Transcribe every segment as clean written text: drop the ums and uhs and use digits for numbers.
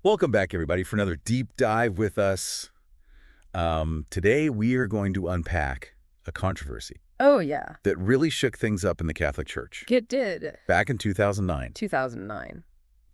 Welcome back, everybody, for another deep dive with us. Today, we are going to unpack a controversy Oh, yeah. that really shook things up in the Catholic Church. It did. Back in 2009, 2009.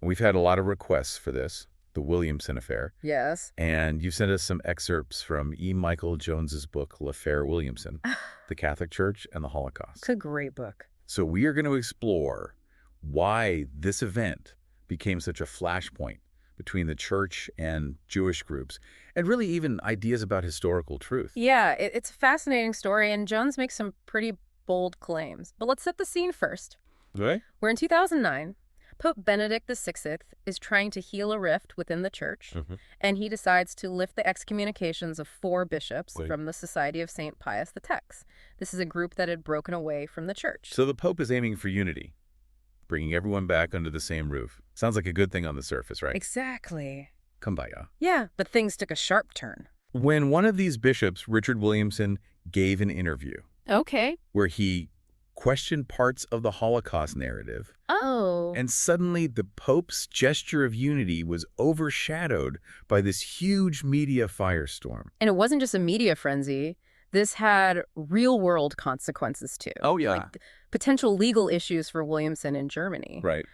we've had a lot of requests for this, the Williamson affair, Yes. and you sent us some excerpts from E. Michael Jones's book, L'Affaire Williamson, The Catholic Church and the Holocaust. It's a great book. So we are going to explore why this event became such a flashpoint between the church and Jewish groups, and really even ideas about historical truth. Yeah, it's a fascinating story, and Jones makes some pretty bold claims. But let's set the scene first. Okay. We're in 2009. Pope Benedict XVI is trying to heal a rift within the church, and he decides to lift the excommunications of 4 bishops from the Society of St. Pius X. This is a group that had broken away from the church. So the Pope is aiming for unity, bringing everyone back under the same roof. Sounds like a good thing on the surface, right? Exactly. Kumbaya. Yeah, but things took a sharp turn. When one of these bishops, Richard Williamson, gave an interview Okay. where he questioned parts of the Holocaust narrative, Oh. and suddenly the Pope's gesture of unity was overshadowed by this huge media firestorm. And it wasn't just a media frenzy. This had real-world consequences, too. Oh, yeah. Like potential legal issues for Williamson in Germany. Right.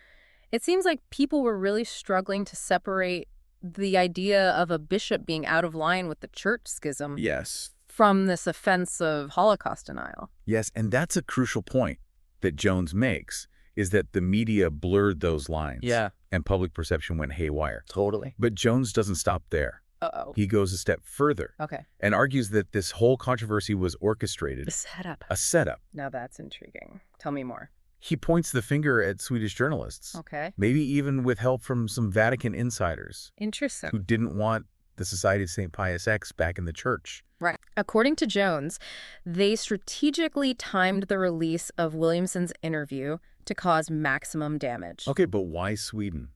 It seems like people were really struggling to separate the idea of a bishop being out of line with the church schism Yes. from this offense of Holocaust denial. Yes, and that's a crucial point that Jones makes, is that the media blurred those lines. Yeah. And public perception went haywire. Totally. But Jones doesn't stop there. Uh-oh. He goes a step further Okay. and argues that this whole controversy was orchestrated, The setup. a setup. Now that's intriguing. Tell me more. He points the finger at Swedish journalists, Okay. maybe even with help from some Vatican insiders Interesting. who didn't want the Society of St. Pius X back in the church. Right. According to Jones, they strategically timed the release of Williamson's interview to cause maximum damage. Okay, but why Sweden?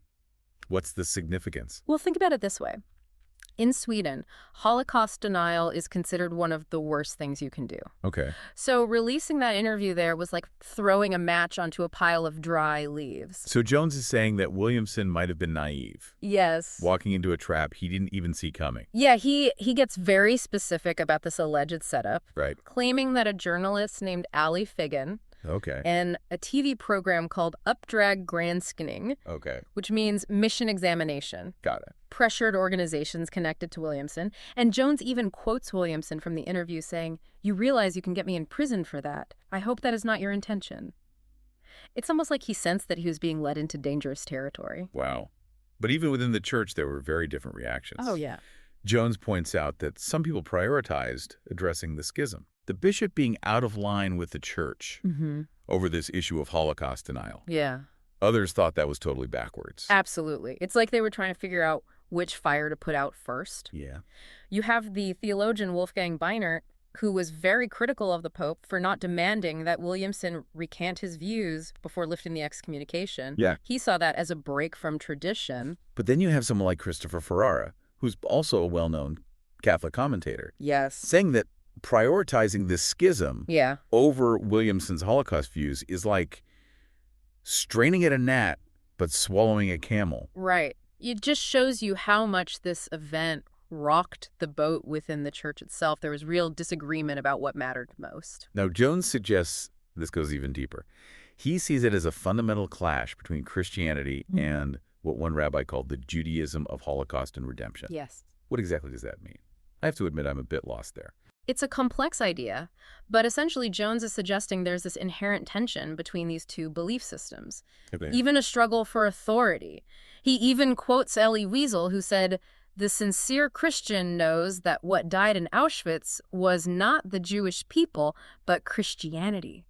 What's the significance? Well, think about it this way. In Sweden, Holocaust denial is considered one of the worst things you can do. Okay. So releasing that interview there was like throwing a match onto a pile of dry leaves. So Jones is saying that Williamson might have been naive, Yes. walking into a trap he didn't even see coming. Yeah, he gets very specific about this alleged setup, Right. claiming that a journalist named Ali Figgin Okay. and a TV program called Uppdrag Granskning, Okay. which means mission examination, Got it. pressured organizations connected to Williamson. And Jones even quotes Williamson from the interview saying, "You realize you can get me in prison for that. I hope that is not your intention." It's almost like he sensed that he was being led into dangerous territory. Wow. But even within the church, there were very different reactions. Oh, yeah. Jones points out that some people prioritized addressing the schism, the bishop being out of line with the church over this issue of Holocaust denial. Yeah, Others thought that was totally backwards. absolutely. It's like they were trying to figure out which fire to put out first. Yeah. You have the theologian Wolfgang Beinert, who was very critical of the Pope for not demanding that Williamson recant his views before lifting the excommunication. Yeah. He saw that as a break from tradition. But then you have someone like Christopher Ferrara, who's also a well-known Catholic commentator, Yes. saying that prioritizing this schism Yeah. over Williamson's Holocaust views is like straining at a gnat but swallowing a camel. Right. It just shows you how much this event rocked the boat within the church itself. There was real disagreement about what mattered most. Now, Jones suggests this goes even deeper. He sees it as a fundamental clash between Christianity and what one rabbi called the Judaism of Holocaust and redemption. Yes. What exactly does that mean? I have to admit I'm a bit lost there. It's a complex idea, but essentially Jones is suggesting there's this inherent tension between these two belief systems, even a struggle for authority. He even quotes Elie Wiesel, who said, "The sincere Christian knows that what died in Auschwitz was not the Jewish people, but Christianity."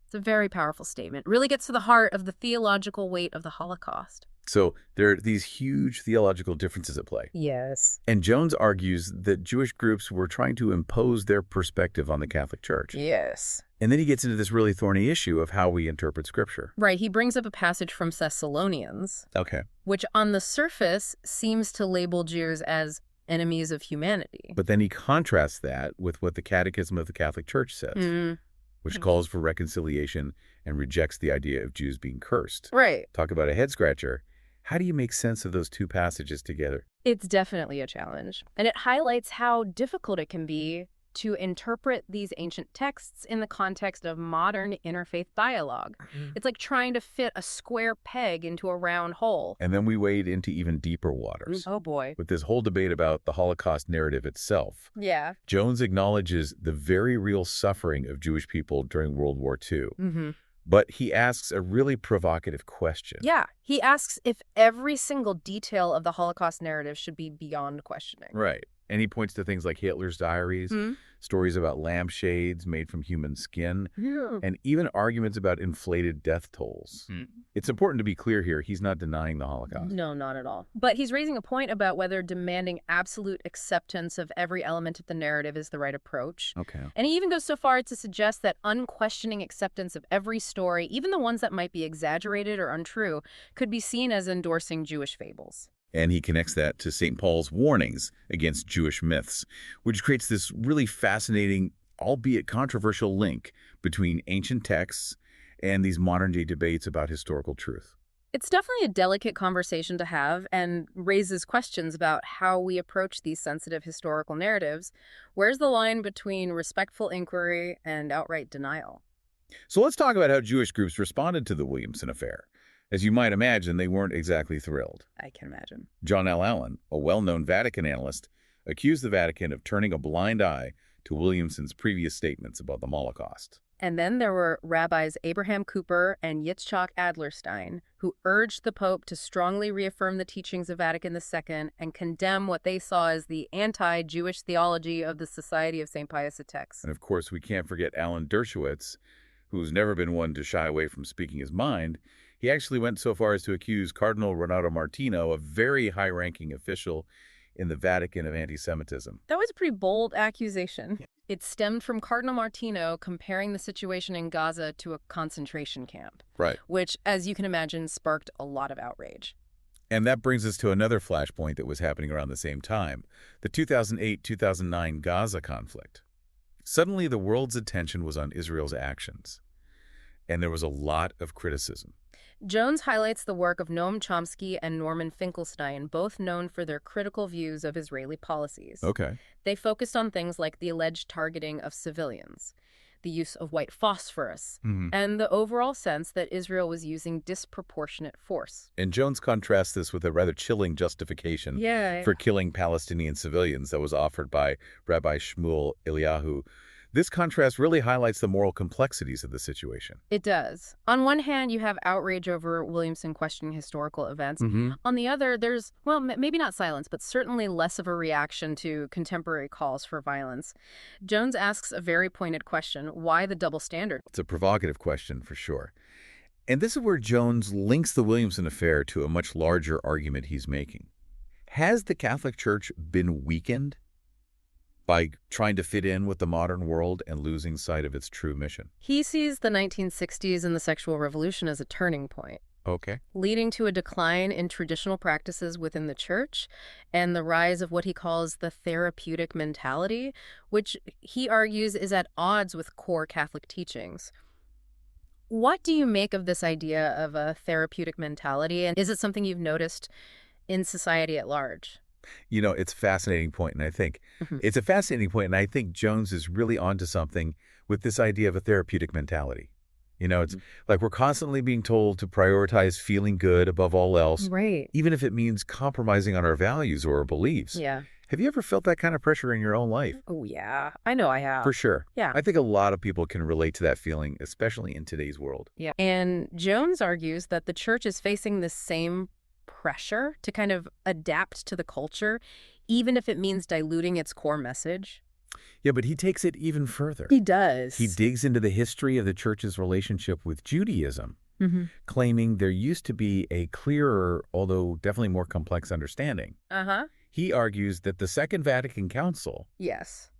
It's a very powerful statement. Really gets to the heart of the theological weight of the Holocaust. So there are these huge theological differences at play. Yes. And Jones argues that Jewish groups were trying to impose their perspective on the Catholic Church. Yes. And then he gets into this really thorny issue of how we interpret Scripture. Right. He brings up a passage from Thessalonians, Okay. which on the surface seems to label Jews as enemies of humanity. But then he contrasts that with what the Catechism of the Catholic Church says, which calls for reconciliation and rejects the idea of Jews being cursed. Right. Talk about a head-scratcher. How do you make sense of those two passages together? It's definitely a challenge, and it highlights how difficult it can be to interpret these ancient texts in the context of modern interfaith dialogue. It's like trying to fit a square peg into a round hole. And then we wade into even deeper waters. Oh boy. With this whole debate about the Holocaust narrative itself. Yeah. Jones acknowledges the very real suffering of Jewish people during World War II. Mm-hmm. But he asks a really provocative question. Yeah. He asks if every single detail of the Holocaust narrative should be beyond questioning. Right. And he points to things like Hitler's diaries, stories about lampshades made from human skin, and even arguments about inflated death tolls. It's important to be clear here, he's not denying the Holocaust. No, not at all. But he's raising a point about whether demanding absolute acceptance of every element of the narrative is the right approach. Okay. And he even goes so far as to suggest that unquestioning acceptance of every story, even the ones that might be exaggerated or untrue, could be seen as endorsing Jewish fables. And he connects that to St. Paul's warnings against Jewish myths, which creates this really fascinating, albeit controversial link between ancient texts and these modern-day debates about historical truth. It's definitely a delicate conversation to have and raises questions about how we approach these sensitive historical narratives. Where's the line between respectful inquiry and outright denial? So let's talk about how Jewish groups responded to the Williamson affair. As you might imagine, they weren't exactly thrilled. I can imagine. John L. Allen, a well-known Vatican analyst, accused the Vatican of turning a blind eye to Williamson's previous statements about the Holocaust. And then there were Rabbis Abraham Kuyper and Yitzchak Adlerstein, who urged the Pope to strongly reaffirm the teachings of Vatican II and condemn what they saw as the anti-Jewish theology of the Society of St. Pius X. And of course, we can't forget Alan Dershowitz, who's never been one to shy away from speaking his mind. He actually went so far as to accuse Cardinal Renato Martino, a very high-ranking official in the Vatican, of anti-Semitism. That was a pretty bold accusation. It stemmed from Cardinal Martino comparing the situation in Gaza to a concentration camp. Right. Which, as you can imagine, sparked a lot of outrage. And that brings us to another flashpoint that was happening around the same time, the 2008-2009 Gaza conflict. Suddenly, the world's attention was on Israel's actions, and there was a lot of criticism. Jones highlights the work of Noam Chomsky and Norman Finkelstein, both known for their critical views of Israeli policies. Okay. They focused on things like the alleged targeting of civilians, the use of white phosphorus, and the overall sense that Israel was using disproportionate force. And Jones contrasts this with a rather chilling justification for killing Palestinian civilians that was offered by Rabbi Shmuel Eliyahu. This contrast really highlights the moral complexities of the situation. It does. On one hand, you have outrage over Williamson questioning historical events. On the other, there's, well, maybe not silence, but certainly less of a reaction to contemporary calls for violence. Jones asks a very pointed question: why the double standard? It's a provocative question, for sure. And this is where Jones links the Williamson affair to a much larger argument he's making. Has the Catholic Church been weakened by trying to fit in with the modern world and losing sight of its true mission? He sees the 1960s and the sexual revolution as a turning point. Okay. Leading to a decline in traditional practices within the church and the rise of what he calls the therapeutic mentality, which he argues is at odds with core Catholic teachings. What do you make of this idea of a therapeutic mentality, and is it something you've noticed in society at large? You know, it's a fascinating point, and I think it's a fascinating point, and I think Jones is really onto something with this idea of a therapeutic mentality. You know, it's like we're constantly being told to prioritize feeling good above all else, Right. even if it means compromising on our values or our beliefs. Yeah. Have you ever felt that kind of pressure in your own life? Oh, yeah. I know I have. For sure. Yeah. I think a lot of people can relate to that feeling, especially in today's world. Yeah. And Jones argues that the church is facing the same pressure to kind of adapt to the culture, even if it means diluting its core message. Yeah, but he takes it even further. He does. He digs into the history of the church's relationship with Judaism, claiming there used to be a clearer, although definitely more complex understanding. He argues that the Second Vatican Council, Yes.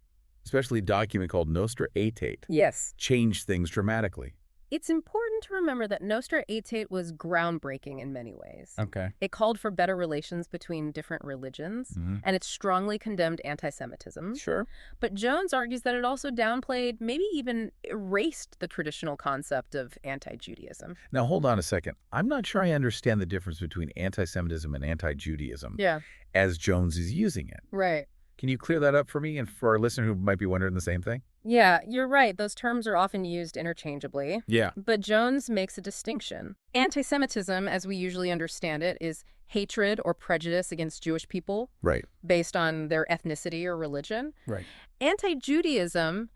especially a document called Nostra Aetate, Yes. changed things dramatically. It's important important to remember that Nostra Aetate was groundbreaking in many ways. Okay. It called for better relations between different religions, and it strongly condemned anti-Semitism. Sure. But Jones argues that it also downplayed, maybe even erased the traditional concept of anti-Judaism. Now, hold on a second. I'm not sure I understand the difference between anti-Semitism and anti-Judaism as Jones is using it. Right. Can you clear that up for me and for our listener who might be wondering the same thing? Yeah, you're right. Those terms are often used interchangeably. Yeah. But Jones makes a distinction. Anti-Semitism, as we usually understand it, is hatred or prejudice against Jewish people Right. based on their ethnicity or religion. Right. Anti-Judaism,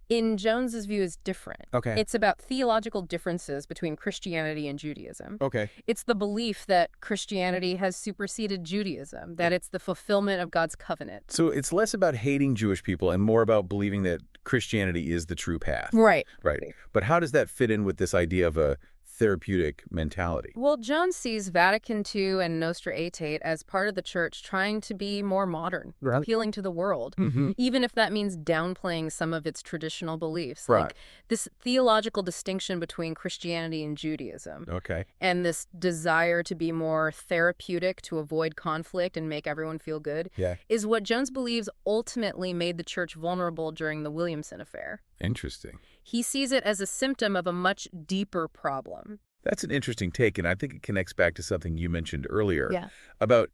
in Jones's view, is different. Okay. It's about theological differences between Christianity and Judaism. Okay. It's the belief that Christianity has superseded Judaism, that it's the fulfillment of God's covenant. So it's less about hating Jewish people and more about believing that Christianity is the true path. Right. Right. But how does that fit in with this idea of a therapeutic mentality? Well, Jones sees Vatican II and Nostra Aetate as part of the church trying to be more modern, appealing to the world, even if that means downplaying some of its traditional beliefs. Right. Like this theological distinction between Christianity and Judaism. Okay. And this desire to be more therapeutic to avoid conflict and make everyone feel good is what Jones believes ultimately made the church vulnerable during the Williamson affair. Interesting. He sees it as a symptom of a much deeper problem. That's an interesting take, and I think it connects back to something you mentioned earlier about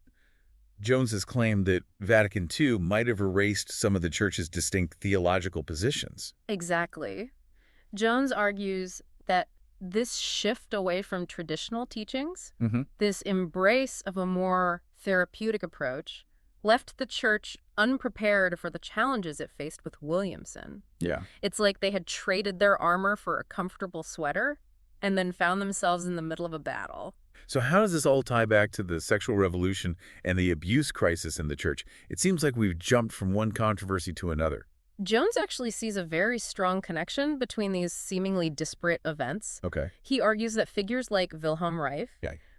Jones's claim that Vatican II might have erased some of the church's distinct theological positions. Exactly. Jones argues that this shift away from traditional teachings, this embrace of a more therapeutic approach, left the church unprepared for the challenges it faced with Williamson. Yeah. It's like they had traded their armor for a comfortable sweater and then found themselves in the middle of a battle. So how does this all tie back to the sexual revolution and the abuse crisis in the church? It seems like we've jumped from one controversy to another. Jones actually sees a very strong connection between these seemingly disparate events. Okay. He argues that figures like Wilhelm Reif,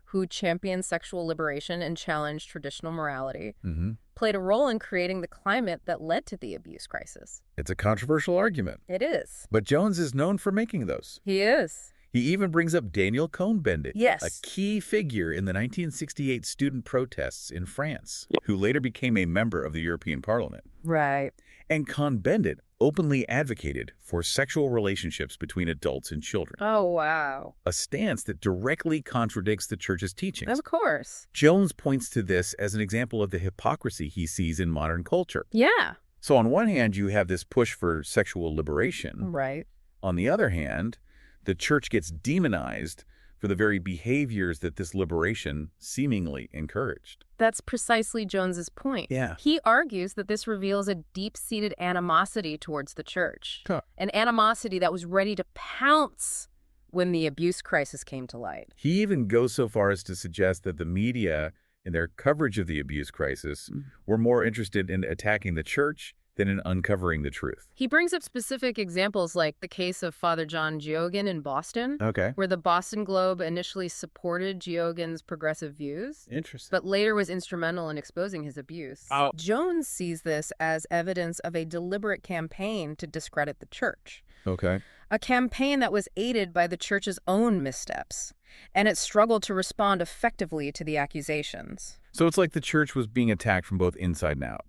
who championed sexual liberation and challenged traditional morality, played a role in creating the climate that led to the abuse crisis. It's a controversial argument. It is. But Jones is known for making those. He is. He even brings up Daniel Cohn-Bendit, yes, a key figure in the 1968 student protests in France, who later became a member of the European Parliament. Right. And Cohn-Bendit openly advocated for sexual relationships between adults and children. Oh, wow. A stance that directly contradicts the church's teachings. Of course. Jones points to this as an example of the hypocrisy he sees in modern culture. Yeah. So on one hand, you have this push for sexual liberation. Right. On the other hand, the church gets demonized for the very behaviors that this liberation seemingly encouraged. That's precisely Jones's point. Yeah. He argues that this reveals a deep-seated animosity towards the church, an animosity that was ready to pounce when the abuse crisis came to light. He even goes so far as to suggest that the media, in their coverage of the abuse crisis, were more interested in attacking the church than in uncovering the truth. He brings up specific examples like the case of Father John Geoghegan in Boston, where the Boston Globe initially supported Geoghegan's progressive views, but later was instrumental in exposing his abuse. Jones sees this as evidence of a deliberate campaign to discredit the church. A campaign that was aided by the church's own missteps, and it struggled to respond effectively to the accusations. So it's like the church was being attacked from both inside and out.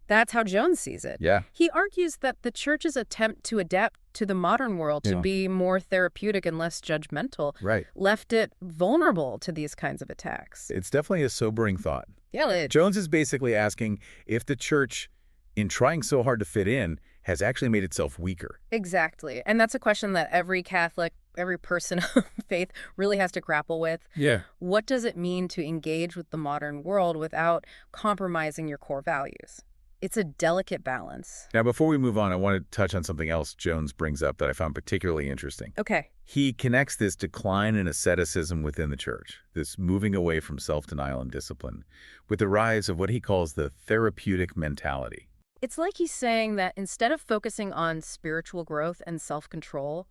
That's how Jones sees it. Yeah. He argues that the church's attempt to adapt to the modern world to be more therapeutic and less judgmental left it vulnerable to these kinds of attacks. It's definitely a sobering thought. Yeah. Jones is basically asking if the church, in trying so hard to fit in, has actually made itself weaker. Exactly. And that's a question that every Catholic, every person of faith really has to grapple with. Yeah. What does it mean to engage with the modern world without compromising your core values? It's a delicate balance. Now, before we move on, I want to touch on something else Jones brings up that I found particularly interesting. Okay. He connects this decline in asceticism within the church, this moving away from self-denial and discipline, with the rise of what he calls the therapeutic mentality. It's like he's saying that instead of focusing on spiritual growth and self-control,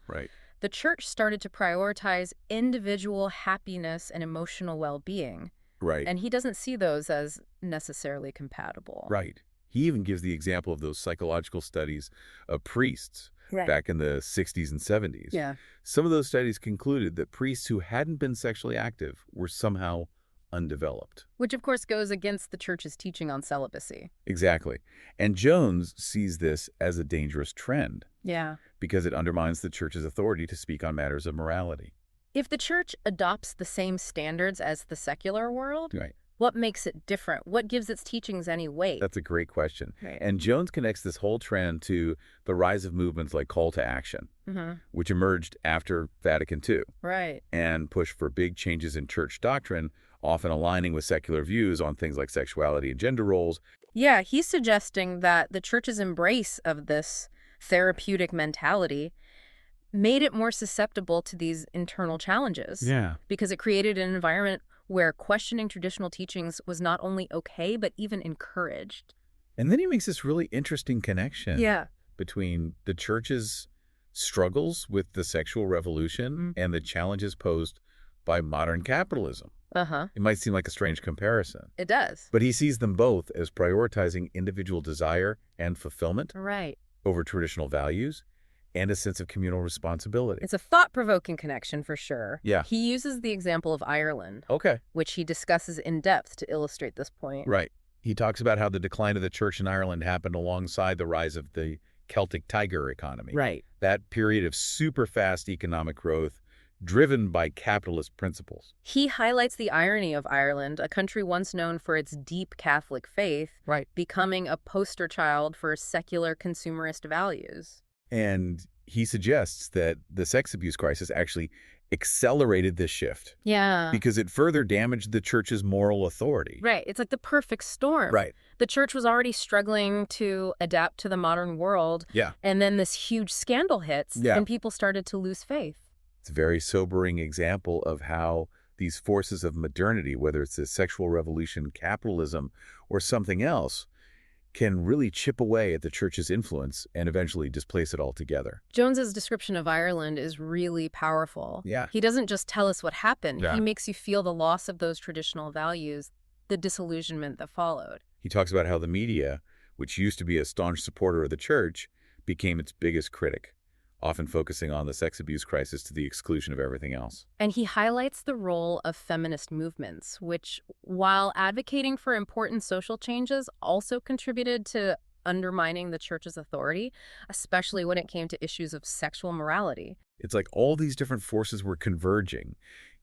the church started to prioritize individual happiness and emotional well-being. And he doesn't see those as necessarily compatible. He even gives the example of those psychological studies of priests back in the 60s and 70s. Yeah. Some of those studies concluded that priests who hadn't been sexually active were somehow undeveloped. Which, of course, goes against the church's teaching on celibacy. Exactly. And Jones sees this as a dangerous trend. Yeah. Because it undermines the church's authority to speak on matters of morality. If the church adopts the same standards as the secular world, Right. what makes it different? What gives its teachings any weight? That's a great question. Right. And Jones connects this whole trend to the rise of movements like Call to Action, which emerged after Vatican II. Right. And pushed for big changes in church doctrine, often aligning with secular views on things like sexuality and gender roles. Yeah, he's suggesting that the church's embrace of this therapeutic mentality made it more susceptible to these internal challenges. Yeah. Because it created an environment where questioning traditional teachings was not only okay, but even encouraged. And then he makes this really interesting connection between the church's struggles with the sexual revolution and the challenges posed by modern capitalism. It might seem like a strange comparison. It does. But he sees them both as prioritizing individual desire and fulfillment over traditional values and a sense of communal responsibility. It's a thought-provoking connection for sure. Yeah. He uses the example of Ireland, which he discusses in depth to illustrate this point. Right. He talks about how the decline of the church in Ireland happened alongside the rise of the Celtic Tiger economy. Right. That period of super fast economic growth driven by capitalist principles. He highlights the irony of Ireland, a country once known for its deep Catholic faith, becoming a poster child for secular consumerist values. And he suggests that the sex abuse crisis actually accelerated this shift. Yeah. Because it further damaged the church's moral authority. Right. It's like the perfect storm. Right. The church was already struggling to adapt to the modern world. Yeah. And then this huge scandal hits, and people started to lose faith. It's a very sobering example of how these forces of modernity, whether it's the sexual revolution, capitalism, or something else, can really chip away at the church's influence and eventually displace it altogether. Jones's description of Ireland is really powerful. Yeah. He doesn't just tell us what happened. He makes you feel the loss of those traditional values, the disillusionment that followed. He talks about how the media, which used to be a staunch supporter of the church, became its biggest critic, often focusing on the sex abuse crisis to the exclusion of everything else. And he highlights the role of feminist movements, which, while advocating for important social changes, also contributed to undermining the church's authority, especially when it came to issues of sexual morality. It's like all these different forces were converging,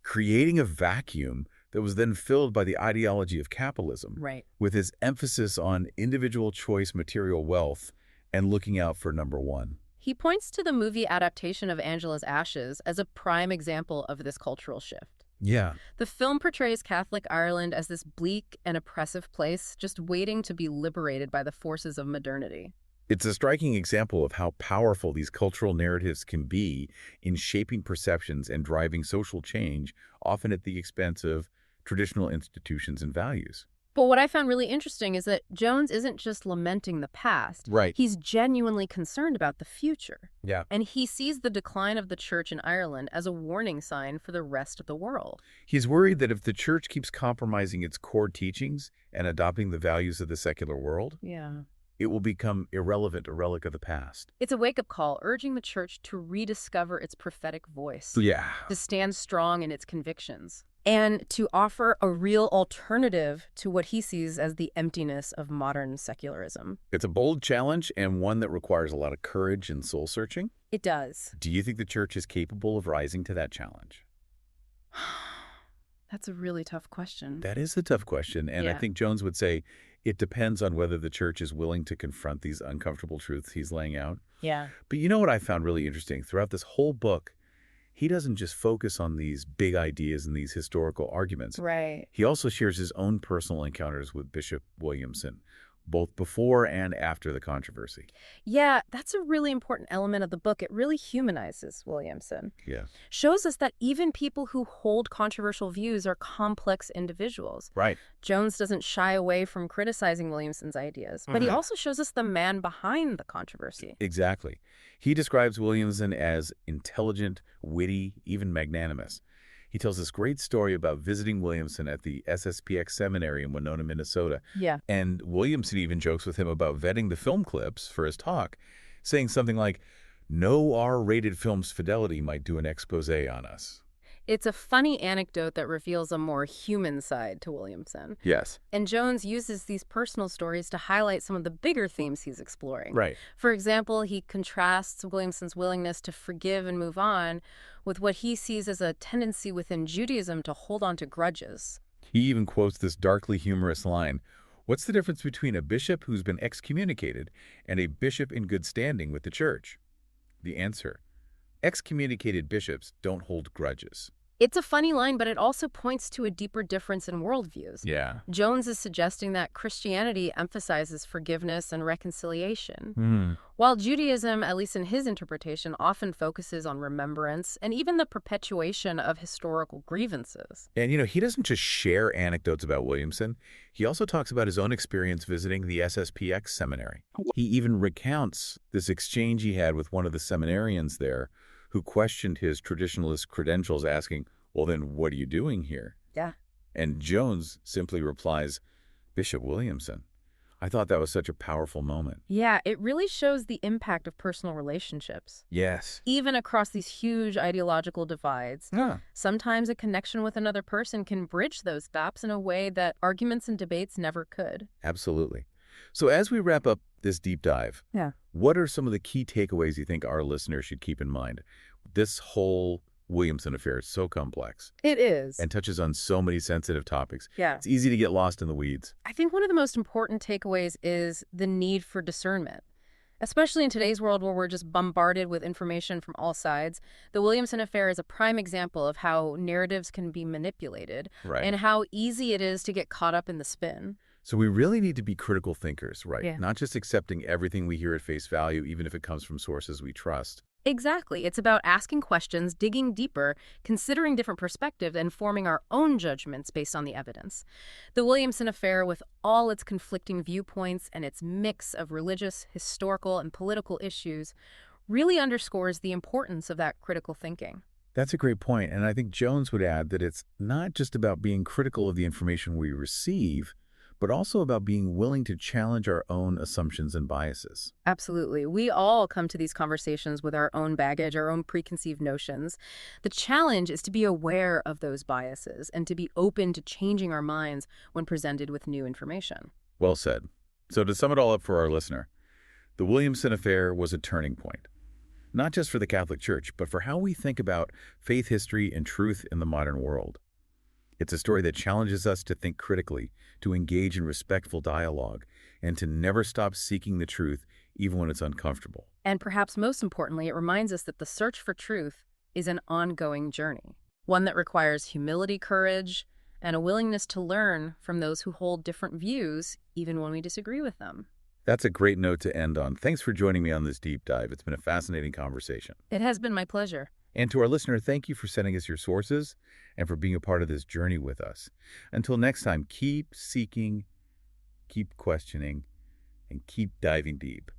creating a vacuum that was then filled by the ideology of capitalism, with its emphasis on individual choice material wealth and looking out for number one. He points to the movie adaptation of Angela's Ashes as a prime example of this cultural shift. Yeah. The film portrays Catholic Ireland as this bleak and oppressive place just waiting to be liberated by the forces of modernity. It's a striking example of how powerful these cultural narratives can be in shaping perceptions and driving social change, often at the expense of traditional institutions and values. But what I found really interesting is that Jones isn't just lamenting the past. Right. He's genuinely concerned about the future. Yeah. And he sees the decline of the church in Ireland as a warning sign for the rest of the world. He's worried that if the church keeps compromising its core teachings and adopting the values of the secular world, it will become irrelevant, a relic of the past. It's a wake-up call, urging the church to rediscover its prophetic voice. Yeah. To stand strong in its convictions. And to offer a real alternative to what he sees as the emptiness of modern secularism. It's a bold challenge and one that requires a lot of courage and soul-searching. It does. Do you think the church is capable of rising to that challenge? That's a really tough question. That is a tough question, and I think Jones would say it depends on whether the church is willing to confront these uncomfortable truths he's laying out. Yeah. But you know what I found really interesting? Throughout this whole book, he doesn't just focus on these big ideas and these historical arguments. Right. He also shares his own personal encounters with Bishop Williamson, both before and after the controversy. Yeah, that's a really important element of the book. It really humanizes Williamson. Yeah. Shows us that even people who hold controversial views are complex individuals. Right. Jones doesn't shy away from criticizing Williamson's ideas, but he also shows us the man behind the controversy. Exactly. He describes Williamson as intelligent, witty, even magnanimous. He tells this great story about visiting Williamson at the SSPX seminary in Winona, Minnesota. Yeah. And Williamson even jokes with him about vetting the film clips for his talk, saying something like, no R-rated film's fidelity might do an expose on us. It's a funny anecdote that reveals a more human side to Williamson. Yes. And Jones uses these personal stories to highlight some of the bigger themes he's exploring. Right. For example, he contrasts Williamson's willingness to forgive and move on with what he sees as a tendency within Judaism to hold on to grudges. He even quotes this darkly humorous line, "What's the difference between a bishop who's been excommunicated and a bishop in good standing with the church?" The answer: excommunicated bishops don't hold grudges. It's a funny line, but it also points to a deeper difference in worldviews. Yeah. Jones is suggesting that Christianity emphasizes forgiveness and reconciliation, Hmm. while Judaism, at least in his interpretation, often focuses on remembrance and even the perpetuation of historical grievances. And, he doesn't just share anecdotes about Williamson. He also talks about his own experience visiting the SSPX seminary. He even recounts this exchange he had with one of the seminarians there who questioned his traditionalist credentials, asking, "Well, then what are you doing here?" Yeah. And Jones simply replies, "Bishop Williamson." I thought that was such a powerful moment. Yeah, it really shows the impact of personal relationships. Yes. Even across these huge ideological divides, Yeah. sometimes a connection with another person can bridge those gaps in a way that arguments and debates never could. Absolutely. So as we wrap up this deep dive, Yeah. what are some of the key takeaways you think our listeners should keep in mind? This whole Williamson affair is so complex It is. and touches on so many sensitive topics. Yeah. It's easy to get lost in the weeds. I think one of the most important takeaways is the need for discernment. Especially in today's world where we're just bombarded with information from all sides, the Williamson affair is a prime example of how narratives can be manipulated Right. and how easy it is to get caught up in the spin. So we really need to be critical thinkers, right? Yeah. Not just accepting everything we hear at face value, even if it comes from sources we trust. Exactly. It's about asking questions, digging deeper, considering different perspectives, and forming our own judgments based on the evidence. The Williamson affair, with all its conflicting viewpoints and its mix of religious, historical, and political issues, really underscores the importance of that critical thinking. That's a great point, and I think Jones would add that it's not just about being critical of the information we receive, but also about being willing to challenge our own assumptions and biases. Absolutely. We all come to these conversations with our own baggage, our own preconceived notions. The challenge is to be aware of those biases and to be open to changing our minds when presented with new information. Well said. So to sum it all up for our listener, the Williamson affair was a turning point, not just for the Catholic Church, but for how we think about faith history and truth in the modern world. It's a story that challenges us to think critically, to engage in respectful dialogue, and to never stop seeking the truth, even when it's uncomfortable. And perhaps most importantly, it reminds us that the search for truth is an ongoing journey, one that requires humility, courage, and a willingness to learn from those who hold different views, even when we disagree with them. That's a great note to end on. Thanks for joining me on this deep dive. It's been a fascinating conversation. It has been my pleasure. And to our listener, thank you for sending us your sources and for being a part of this journey with us. Until next time, keep seeking, keep questioning, and keep diving deep.